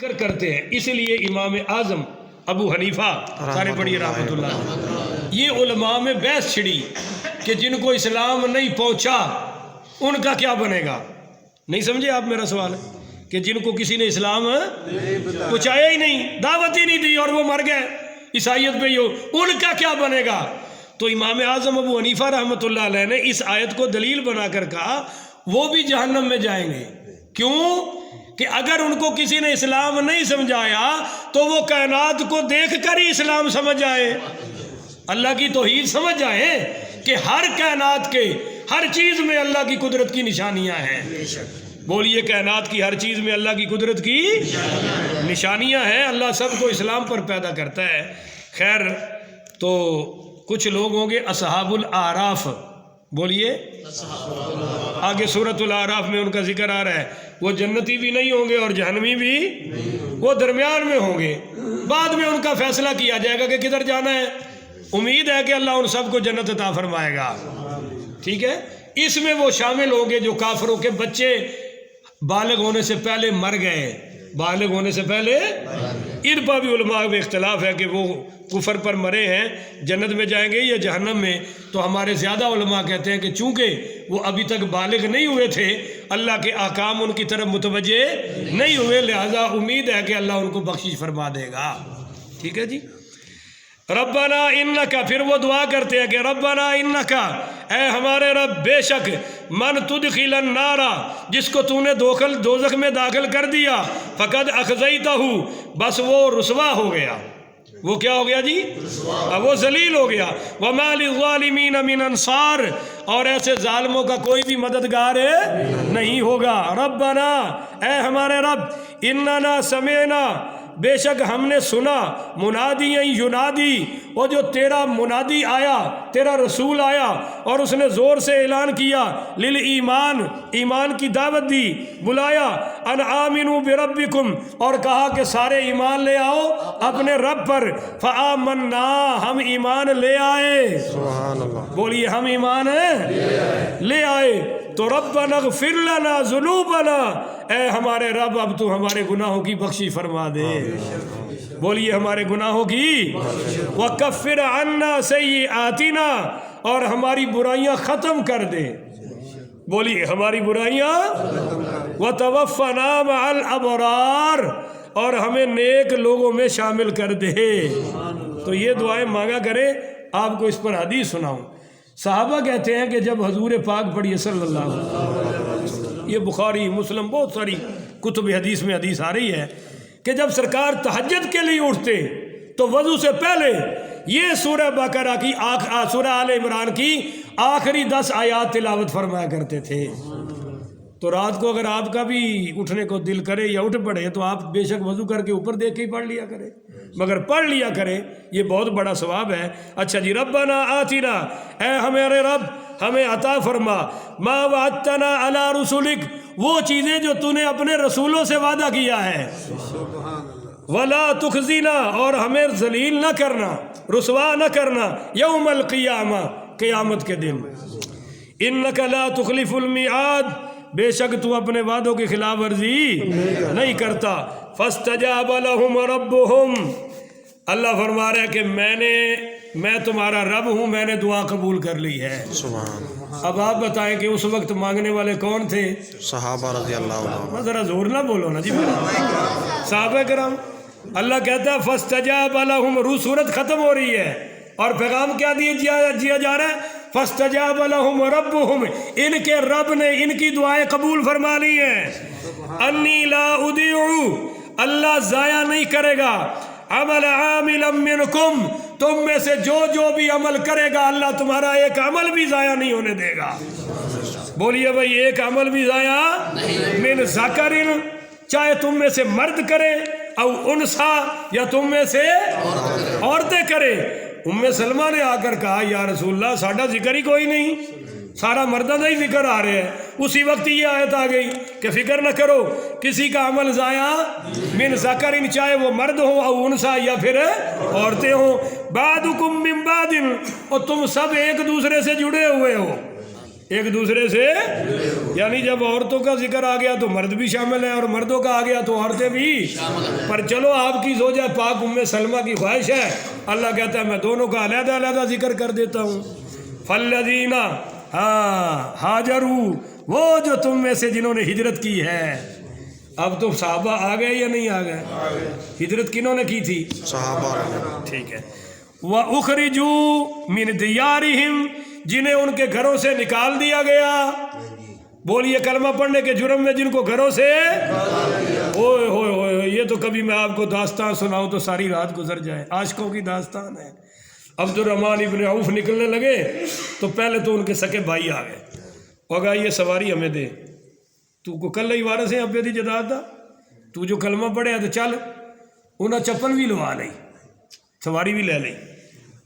ذکر کرتے ہیں، اس لیے امام اعظم ابو حنیفہ سارے پڑھیے رحمۃ اللہ، یہ علماء میں بحث چھڑی کہ جن کو اسلام نہیں پہنچا ان کا کیا بنے گا. نہیں سمجھے آپ میرا سوال ہے کہ جن کو کسی نے اسلام پہنچایا ہی نہیں، دعوت ہی نہیں دی اور وہ مر گئے عیسائیت پہ ہی ہو، ان کا کیا بنے گا. تو امام اعظم ابو حنیفہ رحمۃ اللہ علیہ نے اس آیت کو دلیل بنا کر کہا وہ بھی جہنم میں جائیں گے. کیوں؟ کہ اگر ان کو کسی نے اسلام نہیں سمجھایا تو وہ کائنات کو دیکھ کر ہی اسلام سمجھ آئے، اللہ کی توحید سمجھ آئے کہ ہر کائنات کے ہر چیز میں اللہ کی قدرت کی نشانیاں ہیں. بولیے کائنات کی ہر چیز میں اللہ کی قدرت کی نشانیاں ہیں. اللہ سب کو اسلام پر پیدا کرتا ہے. خیر، تو کچھ لوگ ہوں گے اصحاب الاعراف، بولیے آگے سورۃ الاعراف میں ان کا ذکر آ رہا ہے، وہ جنتی بھی نہیں ہوں گے اور جہنمی بھی، وہ درمیان میں ہوں گے. بعد میں ان کا فیصلہ کیا جائے گا کہ کدھر جانا ہے. امید ہے کہ اللہ ان سب کو جنت عطا فرمائے گا. ٹھیک ہے، اس میں وہ شامل ہوں گے جو کافروں کے بچے بالغ ہونے سے پہلے مر گئے، بالغ ہونے سے پہلے. ان پر بھی علماء میں اختلاف ہے کہ وہ کفر پر مرے ہیں جنت میں جائیں گے یا جہنم میں. تو ہمارے زیادہ علماء کہتے ہیں کہ چونکہ وہ ابھی تک بالغ نہیں ہوئے تھے، اللہ کے احکام ان کی طرف متوجہ نہیں ہوئے، لہذا امید ہے کہ اللہ ان کو بخشش فرما دے گا. ٹھیک ہے جی. ربنا انکا، پھر وہ دعا کرتے ہیں کہ ربنا انکا، اے ہمارے رب، بے شک من تدخل النار، جس کو تو نے دوزخ میں داخل کر دیا، فقد اخزیتہ، بس وہ رسوا ہو گیا. وہ کیا ہو گیا جی؟ وہ ذلیل ہو گیا. وما للظالمین من انصار، اور ایسے ظالموں کا کوئی بھی مددگار نہیں ہوگا. ربنا، اے ہمارے رب، اننا سمعنا، بے شک ہم نے سنا، منادی ینادی، وہ جو تیرا منادی آیا، تیرا رسول آیا اور اس نے زور سے اعلان کیا، للایمان، ایمان کی دعوت دی، بلایا، ان آمنوا بربکم، اور کہا کہ سارے ایمان لے آؤ اپنے رب پر. فآمنا، ہم ایمان لے آئے. سبحان اللہ. بولیے ہم ایمان لے آئے. تو ربنا اغفر لنا ذنوبنا، اے ہمارے رب اب تو ہمارے گناہوں کی بخشی فرما دے. بولیے ہمارے گناہوں کی. وکفر عنا سیئاتنا، اور ہماری برائیاں ختم کر دے. بولیے ہماری برائیاں. وتوفنا مع الابرار، اور ہمیں نیک لوگوں میں شامل کر دے. تو یہ دعائیں مانگا کرے. آپ کو اس پر حدیث سناؤں. صحابہ کہتے ہیں کہ جب حضور پاک پڑھیے صلی اللہ علیہ وسلم، یہ بخاری مسلم بہت ساری کتب حدیث میں حدیث آ رہی ہے کہ جب سرکار تہجد کے لیے اٹھتے تو وضو سے پہلے یہ سورہ بقرہ کی سورہ آل عمران کی آخری 10 آیات تلاوت فرمایا کرتے تھے. تو رات کو اگر آپ کا بھی اٹھنے کو دل کرے یا اٹھ پڑے تو آپ بے شک وضو کر کے اوپر دیکھ کے ہی پڑھ لیا کرے، مگر پڑھ لیا کرے، یہ بہت بڑا ثواب ہے. اچھا جی. ربنا آتنا، اے ہمارے رب ہمیں عطا فرما، ما وعدتنا علی رسولک، وہ چیزیں جو تو نے اپنے رسولوں سے وعدہ کیا ہے. ولا تخزینا، اور ہمیں ذلیل نہ کرنا، رسوا نہ کرنا، یوم القیامہ، قیامت کے دن. انک لا تخلف المیعاد، بے شک تو اپنے وعدوں کی خلاف ورزی نہیں کرتا. فاستجاب لهم ربهم، اللہ فرما رہا ہے کہ میں تمہارا رب ہوں، میں نے دعا قبول کر لی ہے. اب آپ بتائیں کہ اس وقت مانگنے والے کون تھے؟ صحابہ رضی اللہ عنہ. ذرا زور نہ بولو نا جی. صحابہ کرام. اللہ کہتا ہے فاستجاب لهم، روح صورت ختم ہو رہی ہے اور پیغام کیا دیا جا رہا ہے؟ فاستجاب لهم ربهم، ان کے رب نے ان کی دعائیں قبول فرما لی ہیں. انی لا اضیع، اللہ ضائع نہیں کرے گا، عمل عاملا منکم، تم میں سے جو بھی عمل کرے گا اللہ تمہارا ایک عمل بھی ضائع نہیں ہونے دے گا. بولیے بھائی ایک عمل بھی ضائع من ذکر، چاہے تم میں سے مرد کرے، او انسا، یا تم میں سے عورتیں کرے. ام سلمہ نے آ کر کہا یا رسول اللہ ساڈا ذکر ہی کوئی نہیں، سارا مردوں کا ہی ذکر آ رہے ہیں. اسی وقت یہ آیت آ گئی کہ فکر نہ کرو کسی کا عمل ضائع من ذکر، چاہے وہ مرد ہوں او انسا یا پھر عورتیں ہوں. بعدکم من بعد، اور تم سب ایک دوسرے سے جڑے ہوئے ہو، ایک دوسرے سے، یعنی جب عورتوں کا ذکر آ گیا تو مرد بھی شامل ہیں، اور مردوں کا آ گیا تو عورتیں بھی، پر چلو آپ کی زوجہ پاک ام سلمہ کی خواہش ہے، اللہ کہتا ہے میں دونوں کا علیحدہ علیحدہ ذکر کر دیتا ہوں۔ فالذین ہاجروا، وہ جو تم میں سے جنہوں نے ہجرت کی ہے۔ اب تو صحابہ آ گئے یا نہیں آ گئے؟ ہجرت کنہوں نے کی تھی؟ صحابہ۔ ٹھیک ہے۔ وَأُخْرِجُوا مِنْ دِيَارِهِمْ، جنہیں ان کے گھروں سے نکال دیا گیا۔ بولیے کلمہ پڑھنے کے جرم میں جن کو گھروں سے، اوئے ہوئے ہوئے، یہ تو کبھی میں آپ کو داستان سناؤں تو ساری رات گزر جائے۔ عاشقوں کی داستان ہے۔ عبد الرحمن ابن عوف نکلنے لگے تو پہلے تو ان کے سکے بھائی آ گئے، وہ کہا یہ سواری ہمیں دے، تو کو کل ہی وارث ہیں ابے دی جداد دا، تو جو کلمہ پڑھے تو چل۔ انہیں چپل بھی لوا لی، سواری بھی لے لی،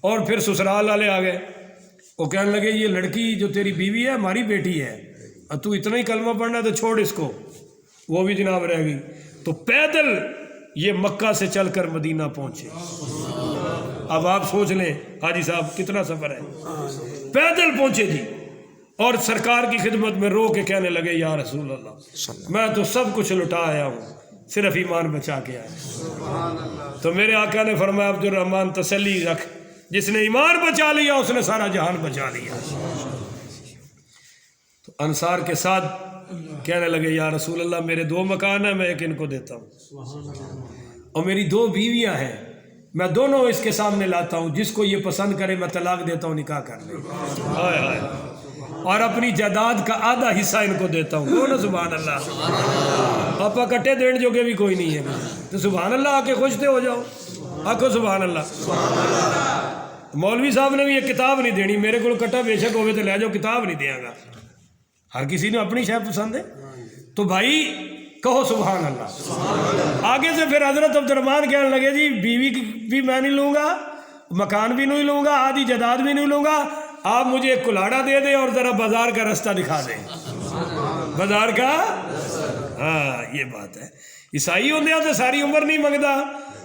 اور پھر سسرال والے آ گئے، وہ کہنے لگے یہ لڑکی جو تیری بیوی ہے ہماری بیٹی ہے، اور تو اتنا ہی کلمہ پڑھنا ہے تو چھوڑ اس کو، وہ بھی جناب رہ گئی۔ تو پیدل یہ مکہ سے چل کر مدینہ پہنچے۔ اب آپ سوچ لیں حاجی صاحب کتنا سفر ہے، پیدل پہنچے جی، اور سرکار کی خدمت میں رو کے کہنے لگے یا رسول اللہ میں تو سب کچھ لٹا آیا ہوں، صرف ایمان بچا کے آیا۔ تو میرے آقا نے فرمایا عبد الرحمن تسلی رکھ، جس نے ایمان بچا لیا اس نے سارا جہان بچا لیا۔ تو انصار کے ساتھ کہنے لگے یا رسول اللہ میرے 2 مکان ہیں، میں ایک ان کو دیتا ہوں، اور میری 2 بیویاں ہیں، میں دونوں اس کے سامنے لاتا ہوں، جس کو یہ پسند کرے میں طلاق دیتا ہوں، نکاح کر لے، ہائے ہائے، اور اپنی جائیداد کا آدھا حصہ ان کو دیتا ہوں۔ کون سبحان اللہ، آپا کٹے دین جو کہ بھی کوئی نہیں ہے، تو سبحان اللہ آ کے خوشتے ہو جاؤ، آکھو سبحان اللہ۔ مولوی صاحب نے بھی یہ کتاب نہیں دینی، میرے کو کٹا بے شک ہوئے تو لے جاؤ، کتاب نہیں دیا گا، ہر کسی نے اپنی شے پسند ہے، تو بھائی کہو سبحان اللہ۔ آگے سے پھر حضرت عبد الرحمن کہنے لگے جی بیوی بھی میں نہیں لوں گا، مکان بھی نہیں لوں گا، آدھی جائیداد بھی نہیں لوں گا، آپ مجھے ایک کلاڑا دے دیں اور ذرا بازار کا رستہ دکھا دیں، بازار کا، ہاں یہ بات ہے۔ عیسائی ہوندے تو ساری عمر نہیں منگتا،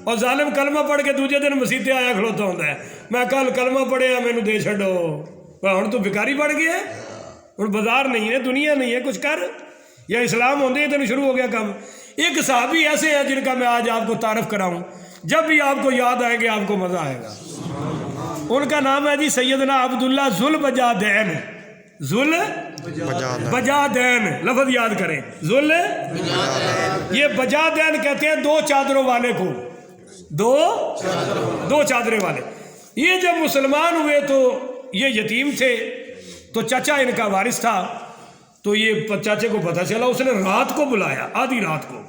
اور ظالم کلمہ پڑھ کے دوجے دن مسیطے آیا کھلوتا ہوتا ہے، میں کل کلمہ پڑھیا مینوں دے چھڈو، ہن تو بھکاری بڑھ گیا، ہن بازار نہیں ہے، دنیا نہیں ہے، کچھ کر، یا اسلام ہوندے تو شروع ہو گیا کام۔ ایک صحابی ایسے ہیں جن کا میں آج آپ کو تعارف کراؤں، جب بھی آپ کو یاد آئیں گے آپ کو مزہ آئے گا۔ ان کا نام ہے جی سیدنا عبداللہ ذوالبجادین، ذوالبجادین، لفظ یاد کریں، یہ بجادین کہتے ہیں 2 چادروں والے کو، 2 چادریں والے۔ یہ جب مسلمان ہوئے تو یہ یتیم تھے، تو چچا ان کا وارث تھا، تو یہ چاچے کو پتہ چلا، اس نے رات کو بلایا، آدھی رات کو،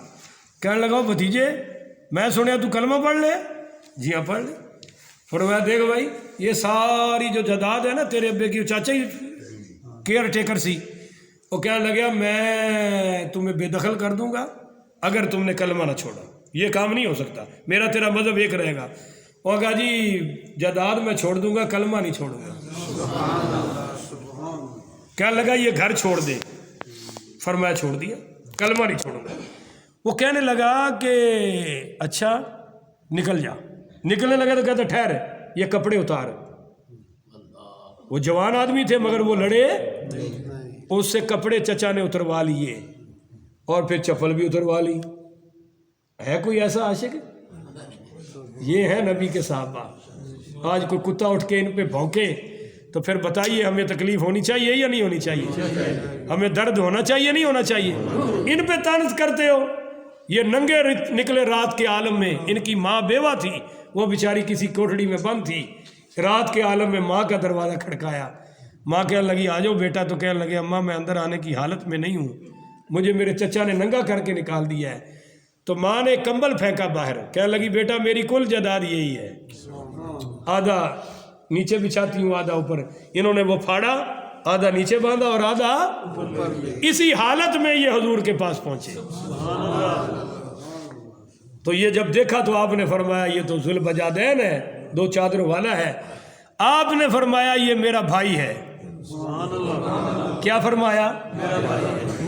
کہنے لگا بھتیجے میں سنیا تو کلمہ پڑھ لے، جی ہاں پڑھ لے۔ فرمایا دیکھ بھائی یہ ساری جو جائیداد ہے نا تیرے ابے کی، چاچا ہی کیئر ٹیکر سی، وہ کہنے لگا میں تمہیں بے دخل کر دوں گا اگر تم نے کلمہ نہ چھوڑا، یہ کام نہیں ہو سکتا، میرا تیرا مذہب ایک رہے گا۔ وہ کہا جی جائیداد میں چھوڑ دوں گا، کلمہ نہیں چھوڑوں گا۔ کہنے لگا یہ گھر چھوڑ دے، فرمایا چھوڑ دیا، کلمہ نہیں چھوڑوں گا۔ وہ کہنے لگا کہ اچھا نکل جا، نکلنے لگا تو کہتا ٹھہر یہ کپڑے اتار۔ وہ جوان آدمی تھے مگر وہ لڑے، اس سے کپڑے چچا نے اتروا لیے اور پھر چپل بھی اتروا لی۔ ہے کوئی ایسا عاشق؟ یہ ہے نبی کے صحابہ۔ آج کوئی کتا اٹھ کے ان پہ بھونکے تو پھر بتائیے ہمیں تکلیف ہونی چاہیے یا نہیں ہونی چاہیے؟ ہمیں درد ہونا چاہیے نہیں ہونا چاہیے؟ ان پہ طنز کرتے ہو۔ یہ ننگے نکلے رات کے عالم میں، ان کی ماں بیوہ تھی، وہ بیچاری کسی کوٹڑی میں بند تھی، رات کے عالم میں ماں کا دروازہ کھڑکایا، ماں کہنے لگی آ جاؤ بیٹا، تو کہنے لگے اماں میں اندر آنے کی حالت میں نہیں ہوں، مجھے میرے چچا نے ننگا کر کے نکال دیا ہے۔ تو ماں نے کمبل پھینکا باہر، کہنے لگی بیٹا میری کل جائیداد یہی ہے، آدھا نیچے بچھاتی ہوں آدھا اوپر۔ انہوں نے وہ پھاڑا، آدھا نیچے باندھا اور آدھا اسی حالت میں یہ حضور کے پاس پہنچے۔ تو یہ جب دیکھا تو آپ نے فرمایا یہ تو ذوالبجادین ہے، 2 چادروں والا ہے۔ آپ نے فرمایا یہ میرا بھائی ہے۔ کیا فرمایا؟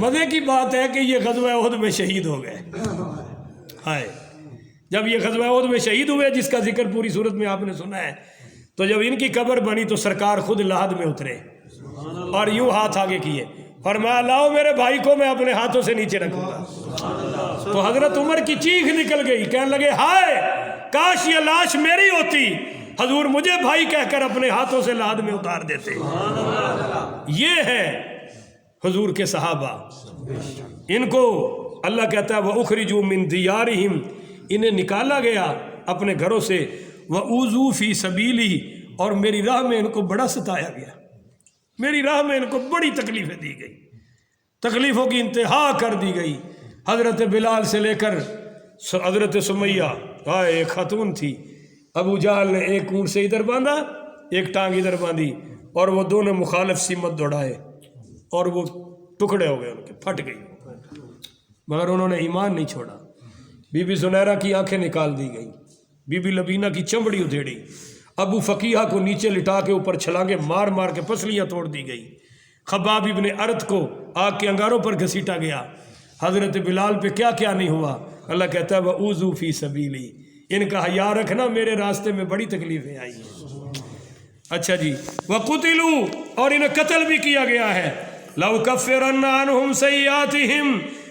مزے کی بات ہے کہ یہ غزوہ احد میں شہید ہو گئے۔ ہائے، جب یہ غزوہ احد میں شہید ہوئے جس کا ذکر پوری صورت میں آپ نے سنا ہے، تو جب ان کی قبر بنی تو سرکار خود لحد میں اترے اور یوں ہاتھ آگے کیے، فرمایا لاؤ میرے بھائی کو میں اپنے ہاتھوں سے نیچے رکھوں گا۔ تو حضرت عمر کی چیخ نکل گئی، کہنے لگے ہائے کاش یہ لاش میری ہوتی، حضور مجھے بھائی کہہ کر اپنے ہاتھوں سے لحد میں اتار دیتے۔ یہ ہے حضور کے صحابہ، ان کو اللہ کہتا ہے وَأُخْرِجُوا مِن دِيَارِهِمْ، انہیں نکالا گیا اپنے گھروں سے، وَأُوذُوا فِي سَبِيلِهِ، اور میری راہ میں ان کو بڑا ستایا گیا، میری راہ میں ان کو بڑی تکلیفیں دی گئی، تکلیفوں کی انتہا کر دی گئی۔ حضرت بلال سے لے کر حضرت سمیہ، ایک خاتون تھی، ابو جہل نے ایک اونٹ سے ادھر باندھا، ایک ٹانگ ادھر باندھی، اور وہ دونوں مخالف سمت دوڑائے اور وہ ٹکڑے ہو گئے، ان کے پھٹ گئی، مگر انہوں نے ایمان نہیں چھوڑا۔ بی بی زنیرہ کی آنکھیں نکال دی گئی، بی بی لبینہ کی چمڑی ادھیڑی، ابو فقیہ کو نیچے لٹا کے اوپر چھلانگے مار مار کے پسلیاں توڑ دی گئی، خباب ابن ارت کو آگ کے انگاروں پر گھسیٹا گیا، حضرت بلال پہ کیا کیا نہیں ہوا۔ اللہ کہتا ہے وَأُوذُوا فِي سَبِيلِي، ان کا حیا رکھنا، میرے راستے میں بڑی تکلیفیں آئی ہیں۔ اچھا جی، وَقُتِلُوا، اور انہیں قتل بھی کیا گیا ہے، لَأُكَفِّرَنَّ عَنْهُمْ سَيِّئَاتِهِمْ،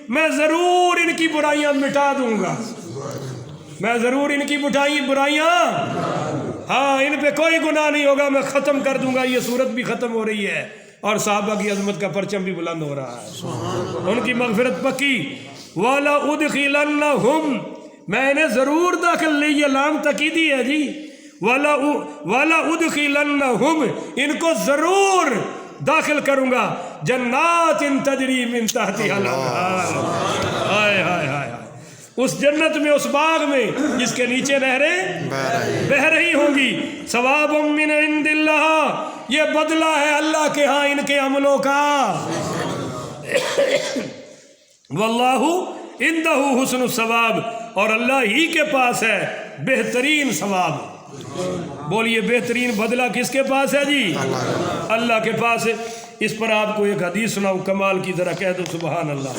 میں ضرور ان کی برائیاں مٹا دوں گا، میں ضرور ان کی برائیاں، ہاں ان پہ کوئی گناہ نہیں ہوگا، میں ختم کر دوں گا۔ یہ صورت بھی ختم ہو رہی ہے اور صحابہ کی عظمت کا پرچم بھی بلند ہو رہا ہے، ان کی مغفرت پکی۔ وَلَا أُدْخِلَنَّهُمْ، میں انہیں ضرور داخل لے، یہ لام تاکیدی ہے جی، وَلَا أُدْخِلَنَّهُمْ، ان کو ضرور داخل کروں گا، جنات تجری من تحتها الانہار، ہائے ہائے ہائے، اس جنت میں، اس باغ میں جس کے نیچے نہریں بہہ رہی ہوں گی، ثواب من عند اللہ، یہ بدلہ ہے اللہ کے ہاں ان کے عملوں کا، واللہ عندہ حسن الثواب، اور اللہ ہی کے پاس ہے بہترین ثواب۔ بولیے بہترین بدلہ کس کے پاس ہے جی؟ اللہ کے پاس ہے۔ اس پر آپ کو ایک حدیث سناؤں کمال کی، ذرا کہہ دو سبحان اللہ،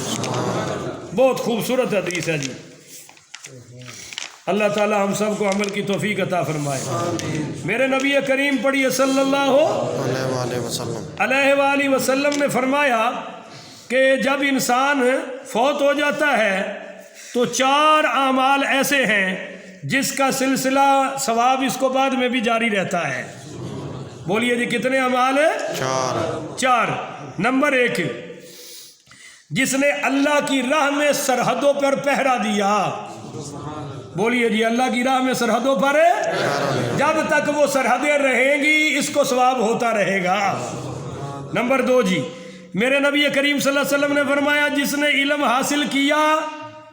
بہت خوبصورت حدیث ہے جی۔ اللہ تعالی ہم سب کو عمل کی توفیق عطا فرمائے۔ میرے نبی کریم پڑھیے صلی اللہ علیہ وآلہ وسلم نے فرمایا کہ جب انسان فوت ہو جاتا ہے تو 4 اعمال ایسے ہیں جس کا سلسلہ ثواب اس کو بعد میں بھی جاری رہتا ہے۔ بولیے جی کتنے اعمال ہیں؟ 4۔ نمبر 1، جس نے اللہ کی راہ میں سرحدوں پر پہرا دیا۔ بولیے جی اللہ کی راہ میں سرحدوں پر، جب تک وہ سرحدیں رہیں گی اس کو ثواب ہوتا رہے گا۔ نمبر 2 جی، میرے نبی کریم صلی اللہ علیہ وسلم نے فرمایا جس نے علم حاصل کیا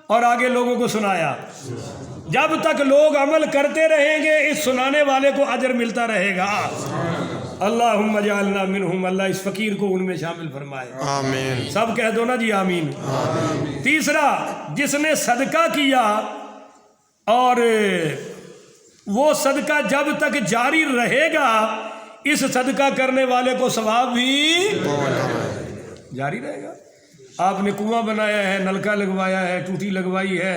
اور آگے لوگوں کو سنایا، جب تک لوگ عمل کرتے رہیں گے اس سنانے والے کو اجر ملتا رہے گا۔ اللہم اجعلنا منہم، اللہ اس فقیر کو ان میں شامل فرمائے، آمین، سب کہہ دو نا جی آمین۔ تیسرا، جس نے صدقہ کیا اور وہ صدقہ جب تک جاری رہے گا اس صدقہ کرنے والے کو ثواب بھی جاری رہے گا۔ آپ نے کنواں بنایا ہے، نلکا لگوایا ہے، ٹوٹی لگوائی ہے،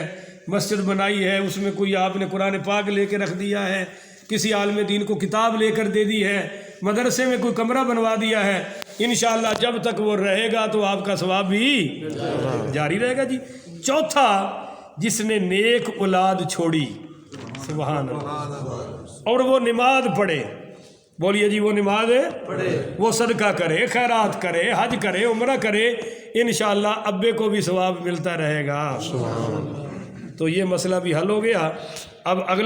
مسجد بنائی ہے، اس میں کوئی آپ نے قرآن پاک لے کے رکھ دیا ہے، کسی عالم دین کو کتاب لے کر دے دی ہے، مدرسے میں کوئی کمرہ بنوا دیا ہے، انشاءاللہ جب تک وہ رہے گا تو آپ کا ثواب بھی جاری رہے گا جی۔ چوتھا، جس نے نیک اولاد چھوڑی، سبحان اللہ، اور وہ نماز پڑھے، بولیے جی وہ نماز پڑھے، وہ صدقہ کرے، خیرات کرے، حج کرے، عمرہ کرے، انشاءاللہ ابے کو بھی ثواب ملتا رہے گا۔ تو یہ مسئلہ بھی حل ہو گیا۔ اب اگلا